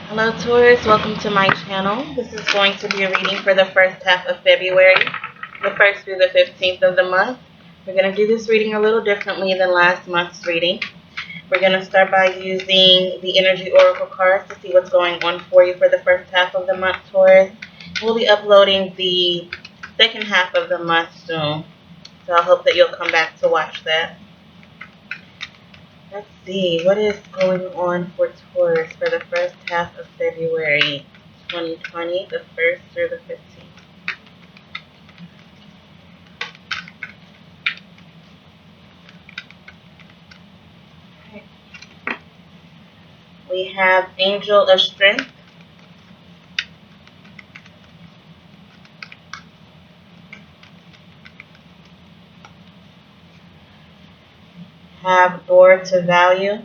Hello Taurus, welcome to my channel. This is going to be a reading for the first half of February, the 1st through the 15th of the month. We're going to do this reading a little differently than last month's reading. We're going to start by using the Energy Oracle cards to see what's going on for you for the first half of the month, Taurus. We'll be uploading the second half of the month soon, so I hope that you'll come back to watch that. Let's see, what is going on for Taurus for the first half of February 2020, the 1st through the 15th. Okay. We have Angel of Strength, have Door to Value,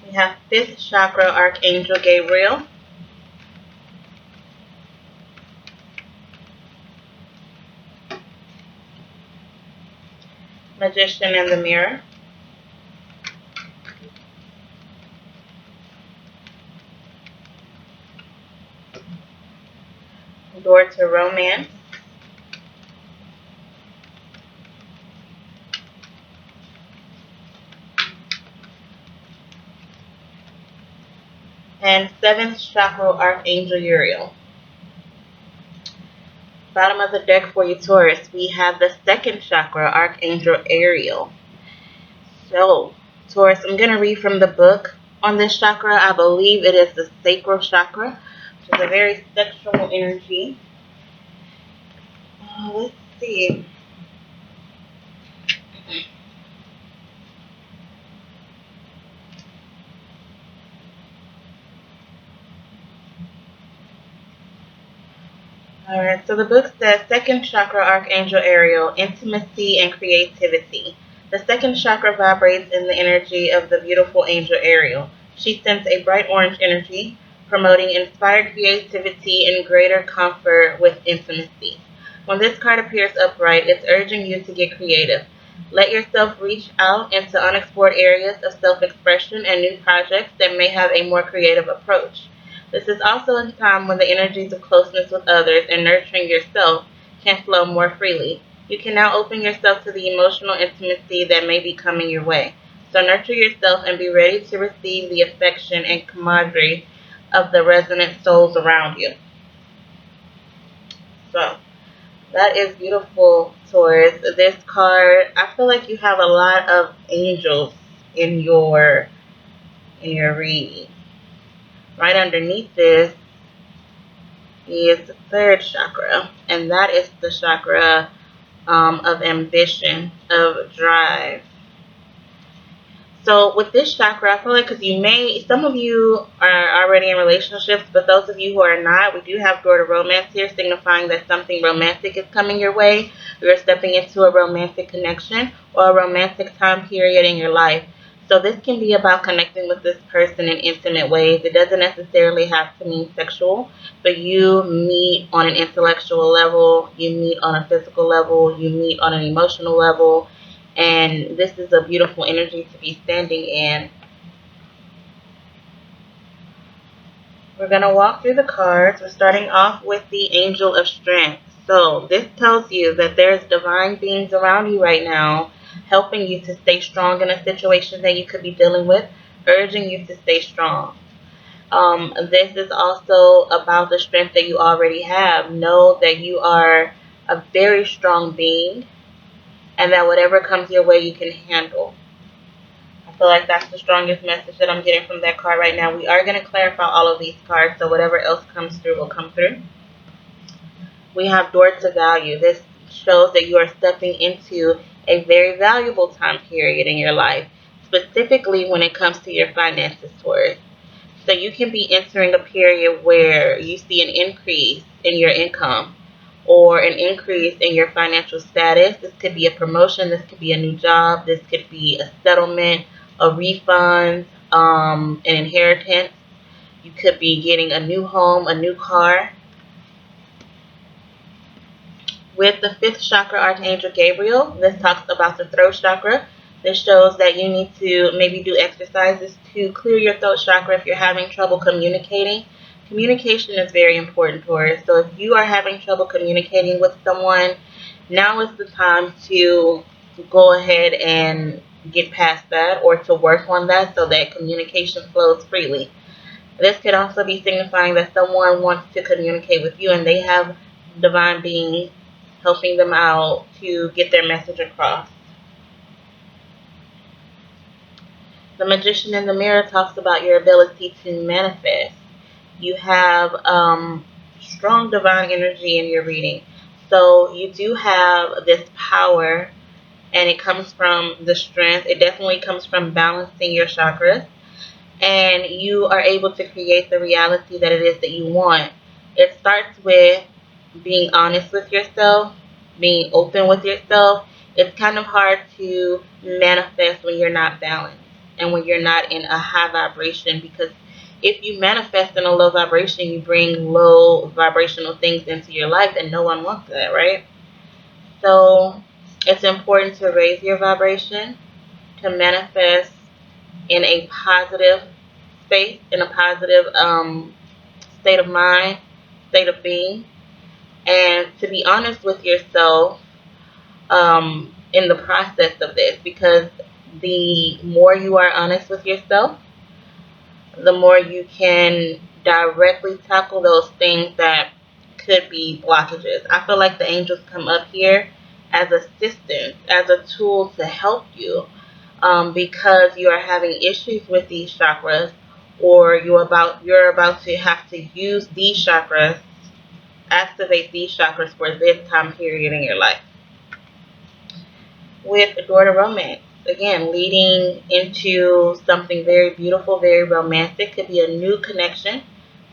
we have 5th Chakra Archangel Gabriel, Magician in the Mirror, Door to Romance, and 7th Chakra Archangel Uriel. Bottom of the deck for you, Taurus, we have the 2nd Chakra Archangel Ariel. So, Taurus, I'm going to read from the book on this chakra. I believe it is the sacral chakra, which is a very sexual energy. Let's see. Alright, so the book says 2nd Chakra Archangel Ariel, Intimacy and Creativity. The 2nd chakra vibrates in the energy of the beautiful angel Ariel. She sends a bright orange energy, promoting inspired creativity and greater comfort with intimacy. When this card appears upright, it's urging you to get creative. Let yourself reach out into unexplored areas of self-expression and new projects that may have a more creative approach. This is also a time when the energies of closeness with others and nurturing yourself can flow more freely. You can now open yourself to the emotional intimacy that may be coming your way. So nurture yourself and be ready to receive the affection and camaraderie of the resonant souls around you. So that is beautiful, Taurus. This card, I feel like you have a lot of angels in your reading. Right underneath this is the 3rd chakra, and that is the chakra of ambition, of drive. So with this chakra, I feel like because some of you are already in relationships, but those of you who are not, we do have door to romance here, signifying that something romantic is coming your way. You're stepping into a romantic connection or a romantic time period in your life. So this can be about connecting with this person in intimate ways. It doesn't necessarily have to mean sexual, but you meet on an intellectual level, you meet on a physical level, you meet on an emotional level, and this is a beautiful energy to be standing in. We're going to walk through the cards. We're starting off with the Angel of Strength. So this tells you that there's divine beings around you right now helping you to stay strong in a situation that you could be dealing with, urging you to stay strong. This is also about the strength that you already have. Know that you are a very strong being and that whatever comes your way you can handle. I feel like that's the strongest message that I'm getting from that card right now. We are going to clarify all of these cards, so whatever else comes through will come through. We have Door to Value. This shows that you are stepping into a very valuable time period in your life, specifically when it comes to your finances, Taurus. So you can be entering a period where you see an increase in your income or an increase in your financial status. This could be a promotion. This could be a new job. This could be a settlement, a refund, an inheritance. You could be getting a new home, a new car. With the fifth chakra, Archangel Gabriel, this talks about the throat chakra. This shows that you need to maybe do exercises to clear your throat chakra if you're having trouble communicating. Communication is very important, Taurus. So if you are having trouble communicating with someone, now is the time to go ahead and get past that, or to work on that so that communication flows freely. This could also be signifying that someone wants to communicate with you and they have divine beings helping them out to get their message across. The Magician in the Mirror talks about your ability to manifest. You have strong divine energy in your reading. So you do have this power, and it comes from the strength. It definitely comes from balancing your chakras, and you are able to create the reality that it is that you want. It starts with being honest with yourself, being open with yourself. It's kind of hard to manifest when you're not balanced and when you're not in a high vibration, because if you manifest in a low vibration, you bring low vibrational things into your life, and no one wants that, right? So it's important to raise your vibration, to manifest in a positive space, in a positive state of mind, state of being, and to be honest with yourself in the process of this, because the more you are honest with yourself, the more you can directly tackle those things that could be blockages. I feel like the angels come up here as assistance, as a tool to help you, because you are having issues with these chakras, or you're about to have to use these chakras, activate these chakras for this time period in your life. With Door to Romance, again, leading into something very beautiful, very romantic. Could be a new connection,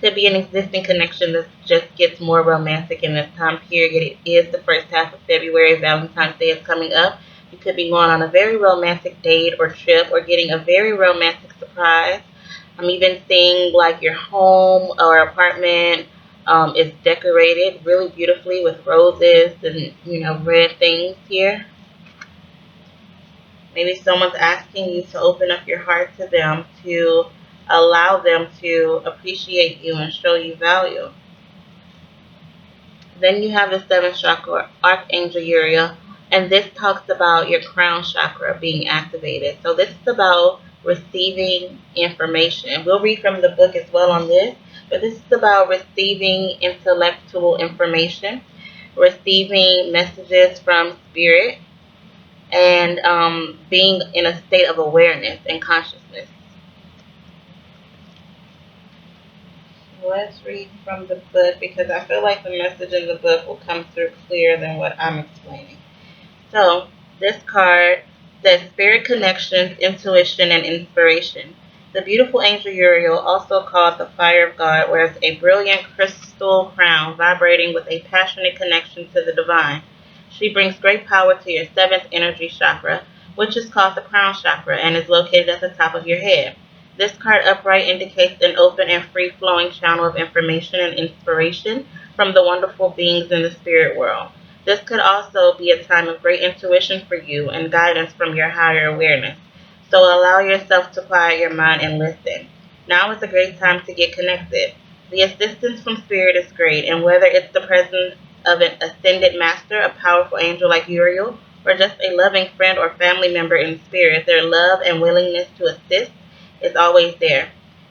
could be an existing connection that just gets more romantic in this time period. It is the first half of February. Valentine's Day is coming up. You could be going on a very romantic date or trip, or getting a very romantic surprise. I'm even seeing like your home or apartment is decorated really beautifully with roses and red things here. Maybe someone's asking you to open up your heart to them, to allow them to appreciate you and show you value. Then you have the seventh chakra, Archangel Uriel, and this talks about your crown chakra being activated. So this is about receiving information. We'll read from the book as well on this, but this is about receiving intellectual information, receiving messages from spirit, and being in a state of awareness and consciousness. Let's read from the book, because I feel like the message in the book will come through clearer than what I'm explaining. So, this card says Spirit Connections, Intuition, and Inspiration. The beautiful angel Uriel, also called the Fire of God, wears a brilliant crystal crown vibrating with a passionate connection to the divine. She brings great power to your seventh energy chakra, which is called the crown chakra and is located at the top of your head. This card upright indicates an open and free-flowing channel of information and inspiration from the wonderful beings in the spirit world. This could also be a time of great intuition for you and guidance from your higher awareness. So allow yourself to quiet your mind and listen. Now is a great time to get connected. The assistance from spirit is great, and whether it's the presence of an ascended master, a powerful angel like Uriel, or just a loving friend or family member in spirit, their love and willingness to assist is always there.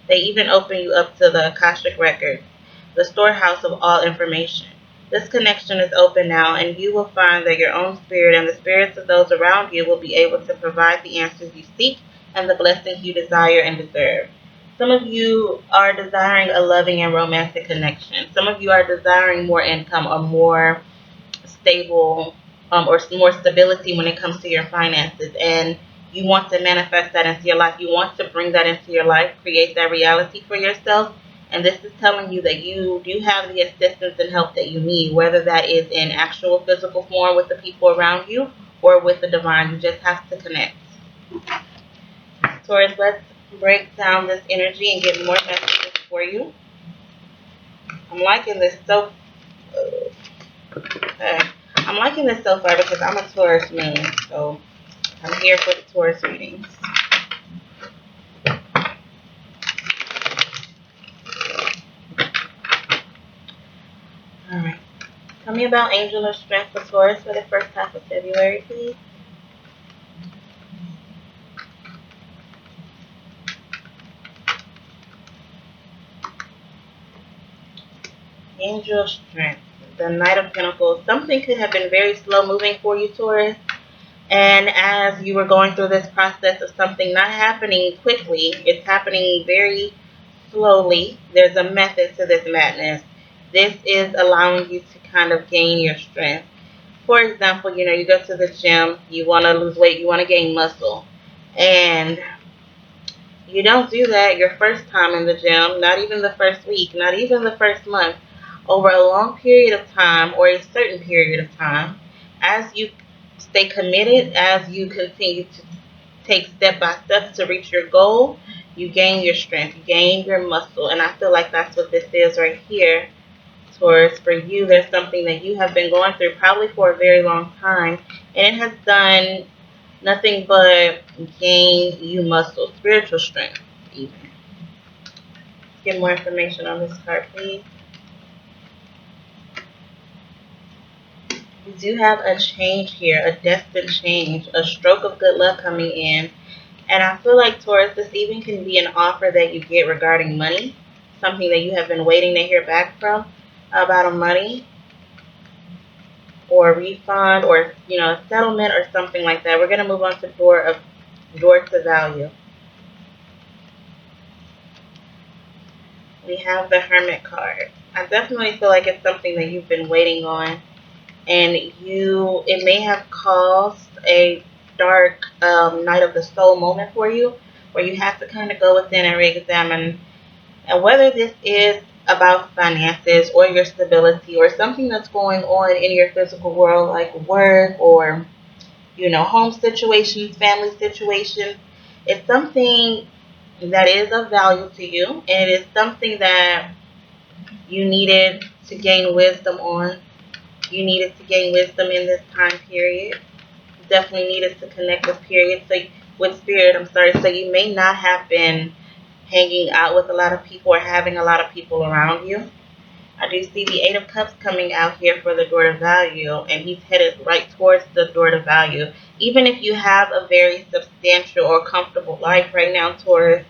They even open you up to the Akashic Records, the storehouse of all information. This connection is open now, and you will find that your own spirit and the spirits of those around you will be able to provide the answers you seek and the blessings you desire and deserve. Some of you are desiring a loving and romantic connection. Some of you are desiring more income or more stable or more stability when it comes to your finances, and you want to manifest that into your life. You want to bring that into your life, create that reality for yourself. And this is telling you that you do have the assistance and help that you need, whether that is in actual physical form with the people around you or with the divine. You just have to connect. Taurus, let's break down this energy and get more messages for you. I'm liking this so. Okay. I'm I'm liking this so far because I'm a Taurus moon, so I'm here for the Taurus readings. Alright. Tell me about Angel of Strength for Taurus for the first half of February, please. Angel of Strength. The Knight of Pentacles. Something could have been very slow moving for you, Taurus. And as you were going through this process of something not happening quickly, it's happening very slowly. There's a method to this madness. This is allowing you to kind of gain your strength. For example, you go to the gym, you want to lose weight, you want to gain muscle. And you don't do that your first time in the gym, not even the first week, not even the first month. Over a long period of time or a certain period of time, as you stay committed, as you continue to take step by step to reach your goal, you gain your strength, you gain your muscle. And I feel like that's what this is right here. Taurus, for you, there's something that you have been going through probably for a very long time, and it has done nothing but gain you muscle, spiritual strength, even. Let's get more information on this card, please. We do have a change here, a destined change, a stroke of good luck coming in. And I feel like, Taurus, this even can be an offer that you get regarding money, something that you have been waiting to hear back from about a money or a refund or, a settlement or something like that. We're going to move on to door to value. We have the Hermit card. I definitely feel like it's something that you've been waiting on, and it may have caused a dark night of the soul moment for you, where you have to kind of go within and re-examine, and whether this is about finances or your stability or something that's going on in your physical world, like work or home situations, family situations. It's something that is of value to you, and it is something that you needed to gain wisdom on. You needed to gain wisdom in this time period. You definitely needed to connect with spirit. So you may not have been hanging out with a lot of people or having a lot of people around you. I do see the Eight of Cups coming out here for the door to value, and he's headed right towards the door to value. Even if you have a very substantial or comfortable life right now, Taurus,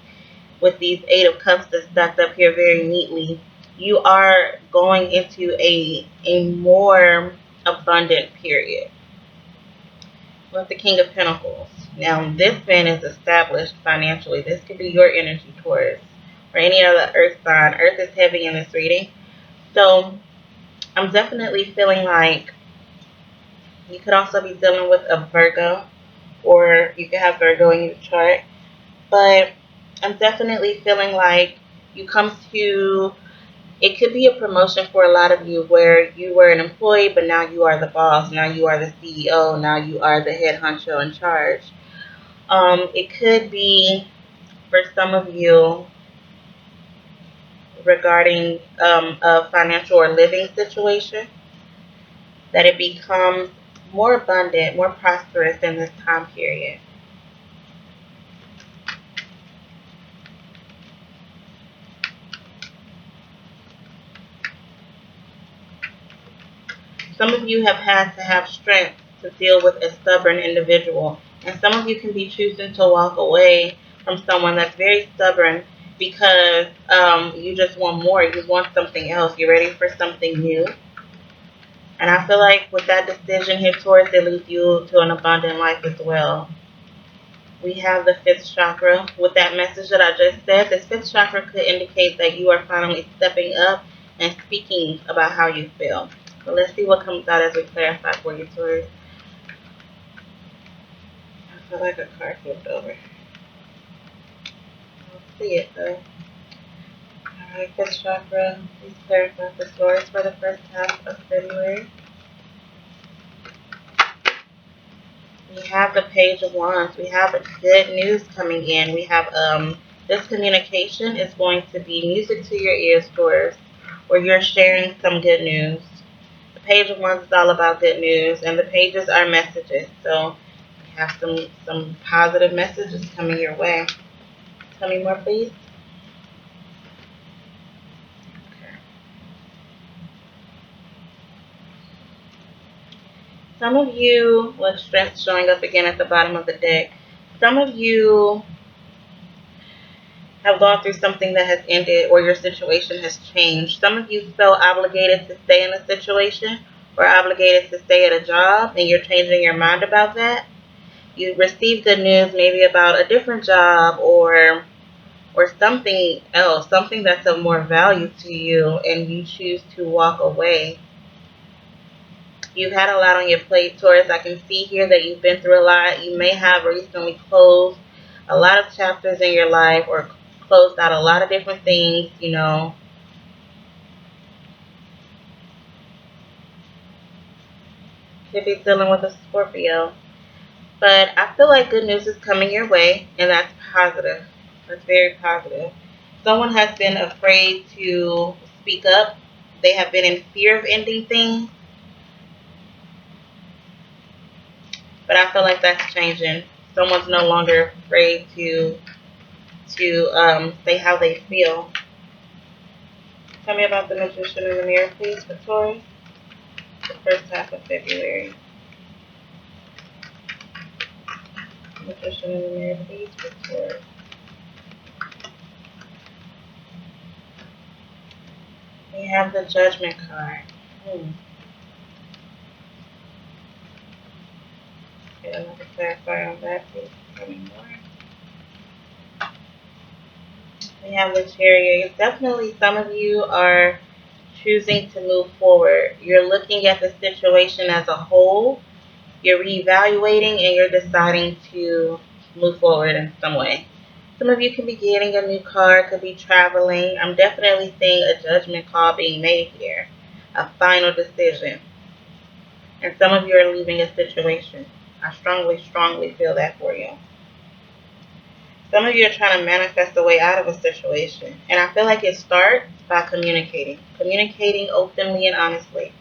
with these Eight of Cups that's stacked up here very neatly, you are going into a more abundant period. With the King of Pentacles. Now, this man is established financially. This could be your energy, Taurus, or any other earth sign. Earth is heavy in this reading. So, I'm definitely feeling like you could also be dealing with a Virgo, or you could have Virgo in your chart. But I'm definitely feeling like it could be a promotion for a lot of you where you were an employee, but now you are the boss. Now you are the CEO. Now you are the head honcho in charge. It could be for some of you regarding a financial or living situation, that it becomes more abundant, more prosperous in this time period. Some of you have had to have strength to deal with a stubborn individual, and some of you can be choosing to walk away from someone that's very stubborn because you just want more. You want something else. You're ready for something new. And I feel like with that decision here, Taurus, it leads you to an abundant life as well. We have the fifth chakra. With that message that I just said, the fifth chakra could indicate that you are finally stepping up and speaking about how you feel. So let's see what comes out as we clarify for you, Taurus. I feel like a card flipped over. I don't see it though. Alright, fifth chakra. Please clarify for Taurus for the first half of February. We have the Page of Wands. We have good news coming in. We have this communication is going to be music to your ears, Taurus, where you're sharing some good news. Page of Wands is all about good news, and the pages are messages. So you have some positive messages coming your way. Tell me more, please. Okay. Some of you, with strength showing up again at the bottom of the deck, some of you have gone through something that has ended or your situation has changed. Some of you felt obligated to stay in a situation or obligated to stay at a job, and you're changing your mind about that. You received good news maybe about a different job or something else, something that's of more value to you, and you choose to walk away. You've had a lot on your plate, Taurus. I can see here that you've been through a lot. You may have recently closed a lot of chapters in your life or closed out a lot of different things, you know. Could be dealing with a Scorpio. But I feel like good news is coming your way, and that's positive. That's very positive. Someone has been afraid to speak up. They have been in fear of ending things. But I feel like that's changing. Someone's no longer afraid to say how they feel. Tell me about the Magician in the Mirror, please, for Taurus. The first half of February. Magician in the Mirror, please, for Taurus. We have the Judgment card. Okay, another clarifier on that, please. Tell me more. We have the Chariot. Definitely some of you are choosing to move forward. You're looking at the situation as a whole. You're reevaluating and you're deciding to move forward in some way. Some of you could be getting a new car, could be traveling. I'm definitely seeing a judgment call being made here, a final decision. And some of you are leaving a situation. I strongly feel that for you. Some of you are trying to manifest a way out of a situation. And I feel like it starts by communicating. Communicating openly and honestly.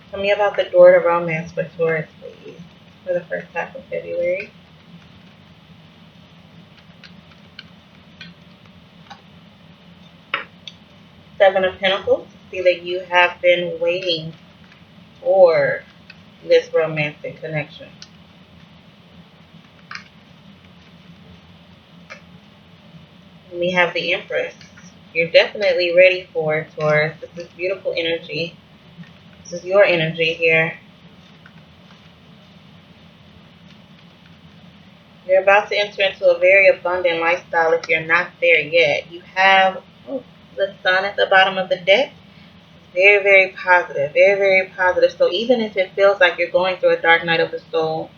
Tell me about the door to romance for Taurus, please, for the first half of February. Seven of Pentacles. See that you have been waiting for this romantic connection. And we have the Empress. You're definitely ready for it, Taurus. This is beautiful energy. This is your energy here. You're about to enter into a very abundant lifestyle if you're not there yet. You have the Sun at the bottom of the deck. Very, very positive. Very, very positive. So even if it feels like you're going through a dark night of the soul,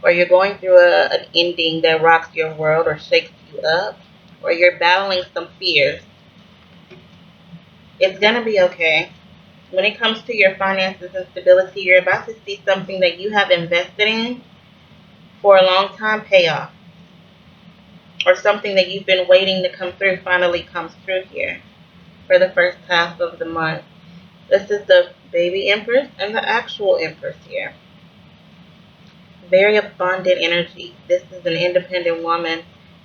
or you're going through an ending that rocks your world or shakes you up, or you're battling some fears, it's going to be okay. When it comes to your finances and stability, you're about to see something that you have invested in for a long time pay off. Or something that you've been waiting to come through finally comes through here for the first half of the month. This is the baby Empress and the actual Empress here. Very abundant energy. This is an independent woman.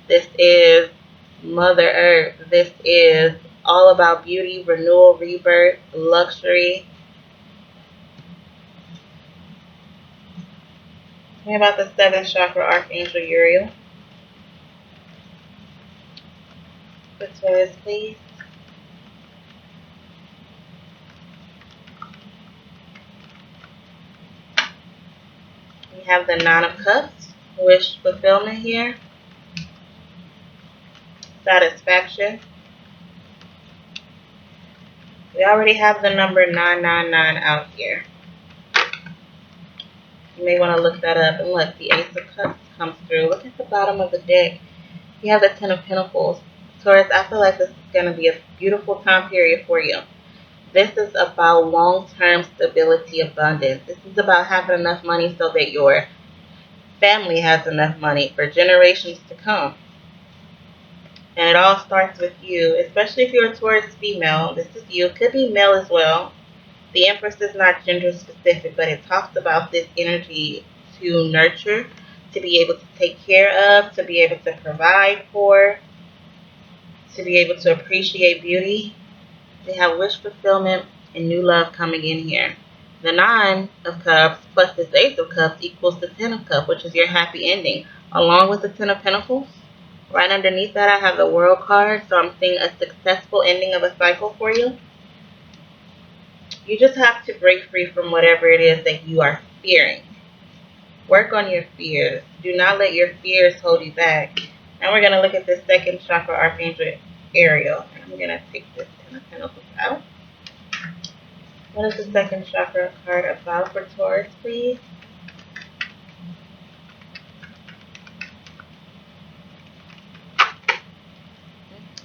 This is Mother Earth. This is all about beauty, renewal, rebirth, luxury. Tell me about the 7th chakra Archangel Uriel. The Taurus, please. We have the 9 of Cups, wish fulfillment here. Satisfaction. We already have the number 999 out here. You may want to look that up. And look, the Ace of Cups comes through. Look at the bottom of the deck. You have the 10 of Pentacles. Taurus, I feel like this is going to be a beautiful time period for you. This is about long-term stability, abundance. This is about having enough money so that your family has enough money for generations to come. And it all starts with you, especially if you're a Taurus female. This is you. It could be male as well. The Empress is not gender specific, but it talks about this energy to nurture, to be able to take care of, to be able to provide for, to be able to appreciate beauty. They have wish fulfillment and new love coming in here. The Nine of Cups plus this Ace of Cups equals the Ten of Cups, which is your happy ending. Along with the Ten of Pentacles, right underneath that I have the World card, so I'm seeing a successful ending of a cycle for you. You just have to break free from whatever it is that you are fearing. Work on your fears. Do not let your fears hold you back. Now we're going to look at the second chakra, Archangel Ariel. And I'm going to take this Ten of Pentacles out. What is the second chakra card about for Taurus, please?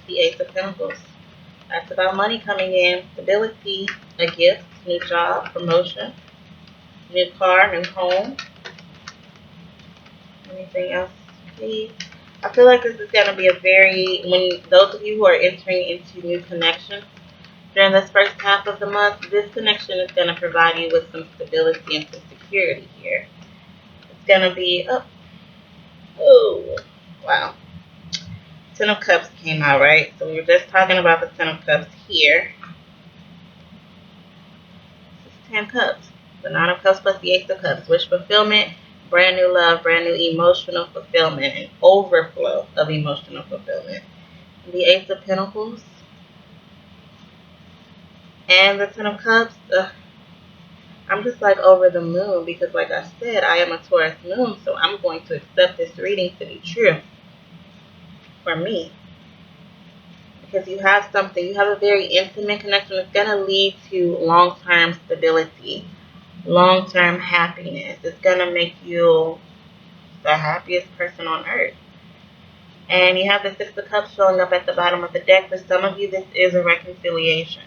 The Ace of Pentacles. That's about money coming in, stability, a gift, new job, promotion, new car, new home. Anything else, please? I feel like this is going to be a very, when those of you who are entering into new connections during this first half of the month, this connection is going to provide you with some stability and some security here. It's going to be, oh, wow. Ten of Cups came out, right? So we were just talking about the Ten of Cups here. This is 10 Cups. The Nine of Cups plus the Ace of Cups. Wish fulfillment, brand new love, brand new emotional fulfillment, and overflow of emotional fulfillment. The Ace of Pentacles and the Ten of Cups. I'm just like over the moon because, like I said, I am a Taurus moon, so I'm going to accept this reading to be true for me. Because you have something, you have a very intimate connection that's going to lead to long-term stability, long-term happiness. It's going to make you the happiest person on earth. And you have the Six of Cups showing up at the bottom of the deck. For some of you, this is a reconciliation.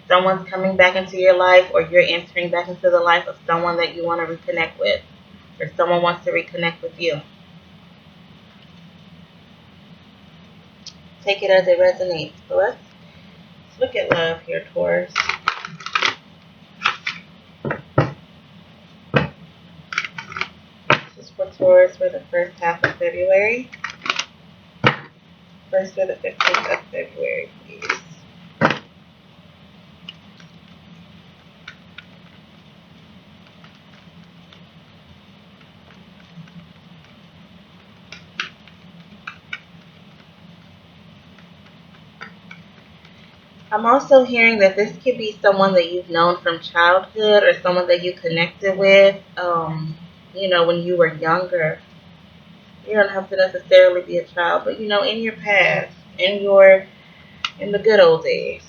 Someone's coming back into your life, or you're entering back into the life of someone that you want to reconnect with, or someone wants to reconnect with you. Take it as it resonates. So let's look at love here, Taurus. This is for Taurus for the first half of February. 1st through the 15th of February, please. I'm also hearing that this could be someone that you've known from childhood or someone that you connected with, when you were younger. You don't have to necessarily be a child, but, in your past, in the good old days.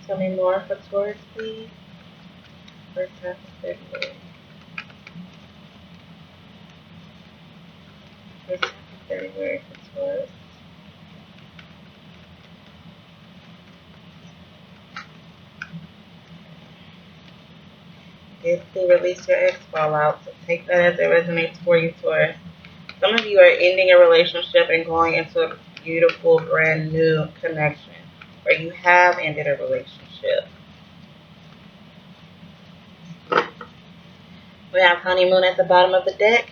Tell me more for Taurus, please. First half of February. First half of February for Taurus. Basically release your ex fallout. So take that as it resonates for you, Taurus. Some of you are ending a relationship and going into a beautiful, brand new connection. Or you have ended a relationship. We have honeymoon at the bottom of the deck.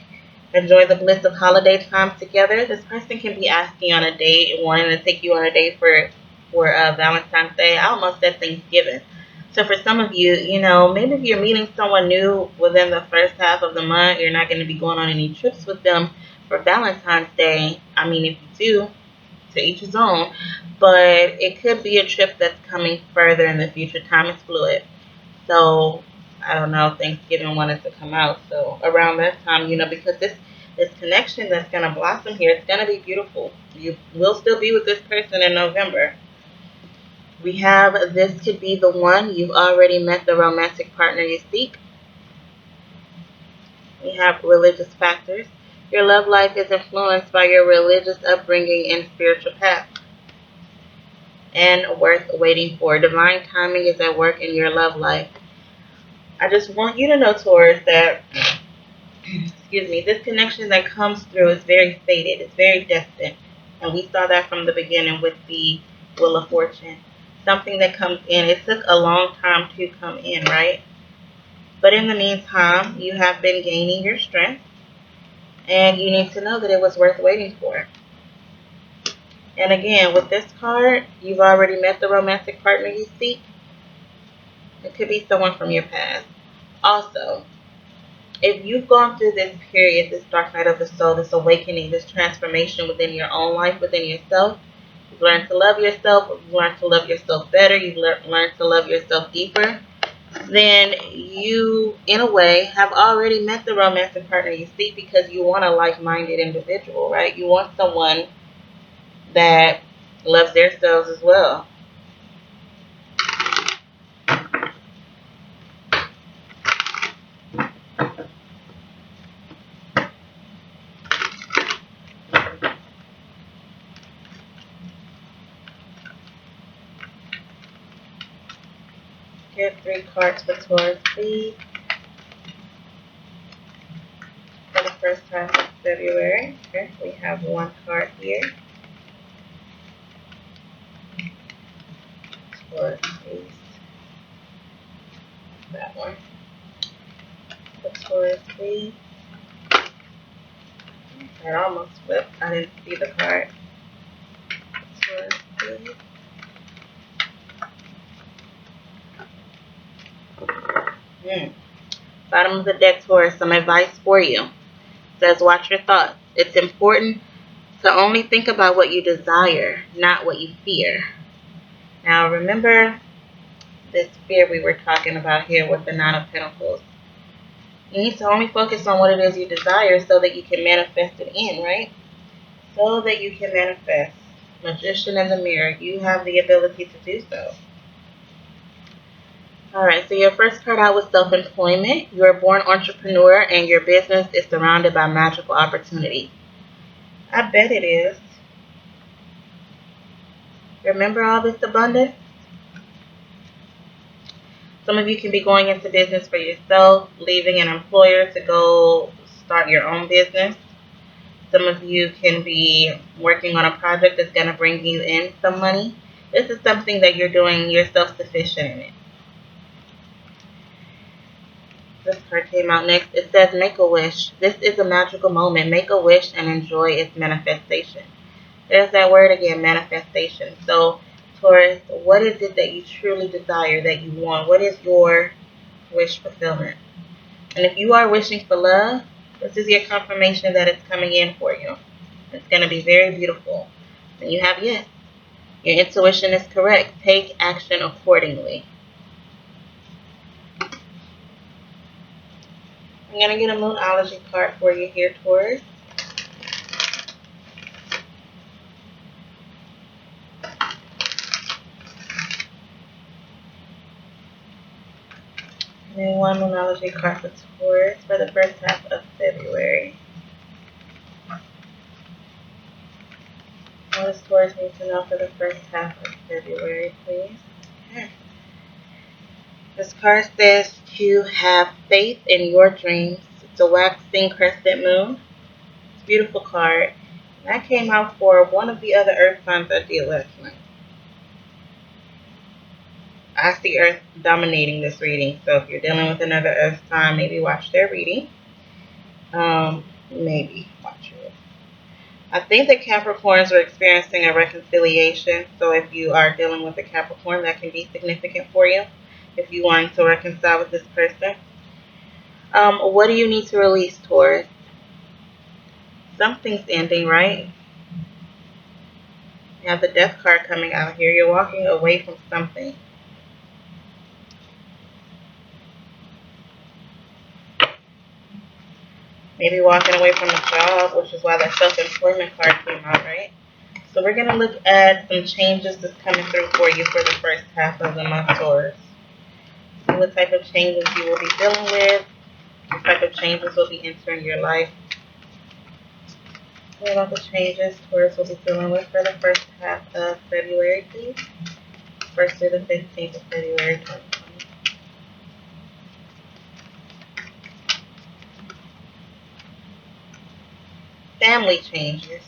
Enjoy the bliss of holiday time together. This person can be asking you on a date, wanting to take you on a date for Valentine's Day. I almost said Thanksgiving. So for some of you, maybe if you're meeting someone new within the first half of the month, you're not going to be going on any trips with them for Valentine's Day. I mean, if you do, to each his own. But it could be a trip that's coming further in the future. Time is fluid. So, I don't know, Thanksgiving wanted to come out. So around that time, because this connection that's going to blossom here, it's going to be beautiful. You will still be with this person in November. We have, this could be the one. You've already met the romantic partner you seek. We have religious factors. Your love life is influenced by your religious upbringing and spiritual path. And worth waiting for. Divine timing is at work in your love life. I just want you to know, Taurus, that, this connection that comes through is very fated. It's very destined. And we saw that from the beginning with the Wheel of Fortune. something that comes in. It took a long time to come in, right? But in the meantime, you have been gaining your strength, and you need to know that it was worth waiting for. And again, with this card, you've already met the romantic partner you seek. It could be someone from your past. Also, if you've gone through this period, this dark night of the soul, this awakening, this transformation within your own life, within yourself, you've learned to love yourself, you've learned to love yourself better, you've learned to love yourself deeper, then you, in a way, have already met the romantic partner you seek, because you want a like-minded individual, right? You want someone that loves themselves as well. Get 3 cards for Taurus, please, for the first half of February. Okay, we have 1 card here. Taurus, please. That one. For Taurus, please. That almost flipped. I didn't see the card. For Taurus, please. Bottom of the deck, Taurus, some advice for you. It says, watch your thoughts. It's important to only think about what you desire, not what you fear. Now, remember this fear we were talking about here with the 9 of Pentacles. You need to only focus on what it is you desire so that you can manifest it in, right? So that you can manifest. Magician in the mirror. You have the ability to do so. Alright, so your first card out was self-employment. You're a born entrepreneur and your business is surrounded by magical opportunity. I bet it is. Remember all this abundance? Some of you can be going into business for yourself, leaving an employer to go start your own business. Some of you can be working on a project that's going to bring you in some money. This is something that you're doing, you're self-sufficient in it. This card came out next. It says, make a wish. This is a magical moment. Make a wish and enjoy its manifestation. There's that word again, manifestation. So, Taurus, what is it that you truly desire, that you want? What is your wish fulfillment? And if you are wishing for love, this is your confirmation that it's coming in for you. It's going to be very beautiful. And you have yes. Your intuition is correct. Take action accordingly. I'm going to get a Moonology card for you here, Taurus. And one Moonology card for Taurus for the first half of February. What does Taurus need to know for the first half of February, please? Okay. This card says to have faith in your dreams. It's a waxing crescent moon. It's a beautiful card. And that came out for one of the other earth signs I did last night. I see Earth dominating this reading. So if you're dealing with another earth sign, maybe watch their reading. Maybe watch it. I think the Capricorns are experiencing a reconciliation. So if you are dealing with a Capricorn, that can be significant for you. If you want to reconcile with this person. What do you need to release, Taurus? Something's ending, right? You have the Death card coming out here. You're walking away from something. Maybe walking away from a job, which is why that self-employment card came out, right? So we're going to look at some changes that's coming through for you for the first half of the month, Taurus. See what type of changes you will be dealing with. What type of changes will be entering your life. What about the changes Taurus will be dealing with for the first half of February, please? 1st through the 15th of February 2020. Family changes.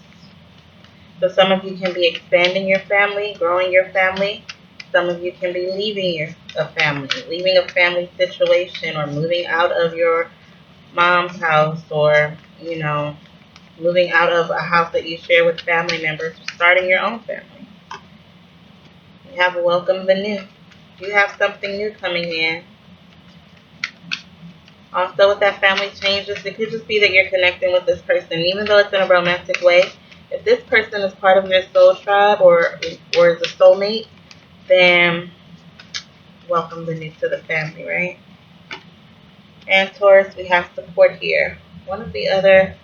So some of you can be expanding your family, growing your family. some of you can be leaving a family situation, or moving out of your mom's house, or, moving out of a house that you share with family members, starting your own family. You have welcome the new. You have something new coming in. Also, with that family changes, it could just be that you're connecting with this person, even though it's in a romantic way. If this person is part of your soul tribe, or is a soulmate, then welcome the new to the family, right? And Taurus, we have support here. One of the other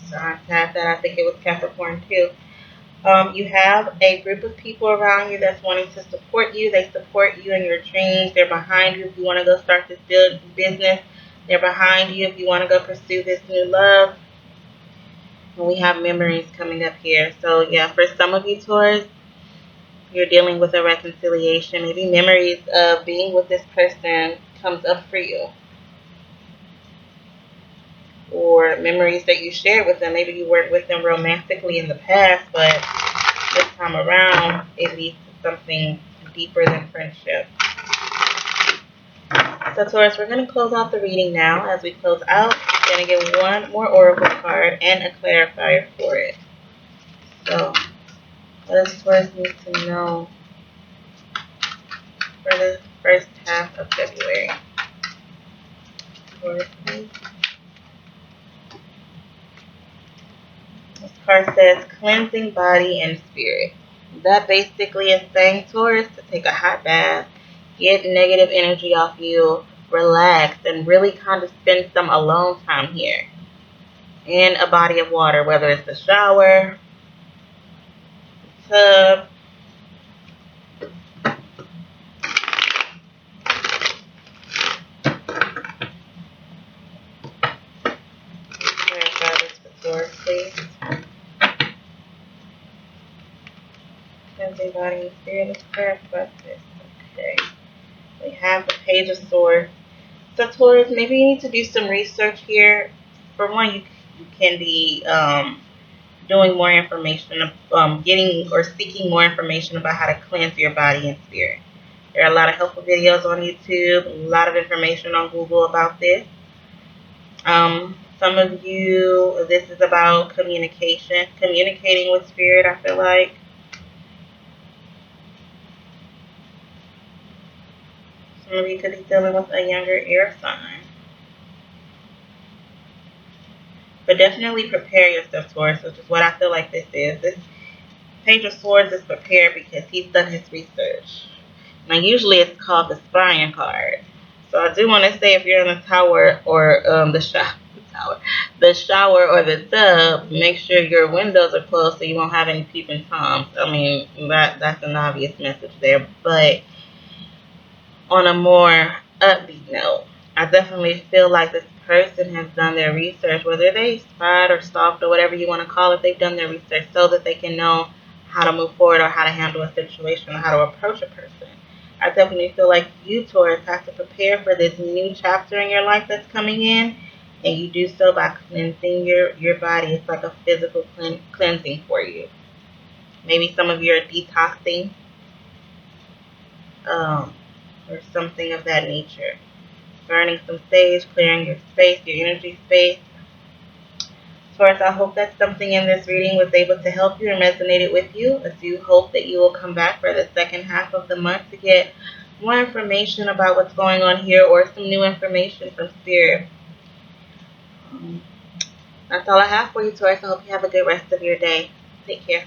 signs had that. I think it was Capricorn too. You have a group of people around you that's wanting to support you. They support you in your dreams. They're behind you if you want to go start this business. They're behind you if you want to go pursue this new love. And we have memories coming up here. So yeah, for some of you Taurus, you're dealing with a reconciliation. Maybe memories of being with this person comes up for you. Or memories that you shared with them. Maybe you worked with them romantically in the past, but this time around, it leads to something deeper than friendship. So Taurus, we're going to close out the reading now. As we close out, we're going to get one more oracle card and a clarifier for it. So, what does Taurus need to know for the first half of February? Taurus, please. This card says cleansing body and spirit. That basically is saying, Taurus, to take a hot bath, get negative energy off you, relax, and really kind of spend some alone time here in a body of water, whether it's the shower, tub, clarify this for Taurus, please. Cleansing body and spirit, let's clarify this. Okay. We have the Page of Swords. So Taurus, maybe you need to do some research here. For one, you can be doing more information, getting or seeking more information about how to cleanse your body and spirit. There are a lot of helpful videos on YouTube, a lot of information on Google about this. Some of you, this is about communication, communicating with spirit, I feel like. Some of you could be dealing with a younger air sign. But definitely prepare yourself, Taurus, which is what I feel like this is. This Page of Swords is prepared because he's done his research. Now, usually it's called the spying card. So I do want to say, if you're in the tower or the shower or the tub, make sure your windows are closed so you won't have any peeping toms. I mean, that's an obvious message there. But on a more upbeat note, I definitely feel like this person has done their research, whether they spied or stalked or whatever you want to call it. They've done their research so that they can know how to move forward, or how to handle a situation, or how to approach a person. I definitely feel like you, Taurus, have to prepare for this new chapter in your life that's coming in, and you do so by cleansing your body. It's like a physical cleansing for you. Maybe some of you are detoxing, or something of that nature. Burning some sage, clearing your space, your energy space. Taurus, I hope that something in this reading was able to help you and resonated with you. I do hope that you will come back for the second half of the month to get more information about what's going on here, or some new information from Spirit. That's all I have for you, Taurus. I hope you have a good rest of your day. Take care.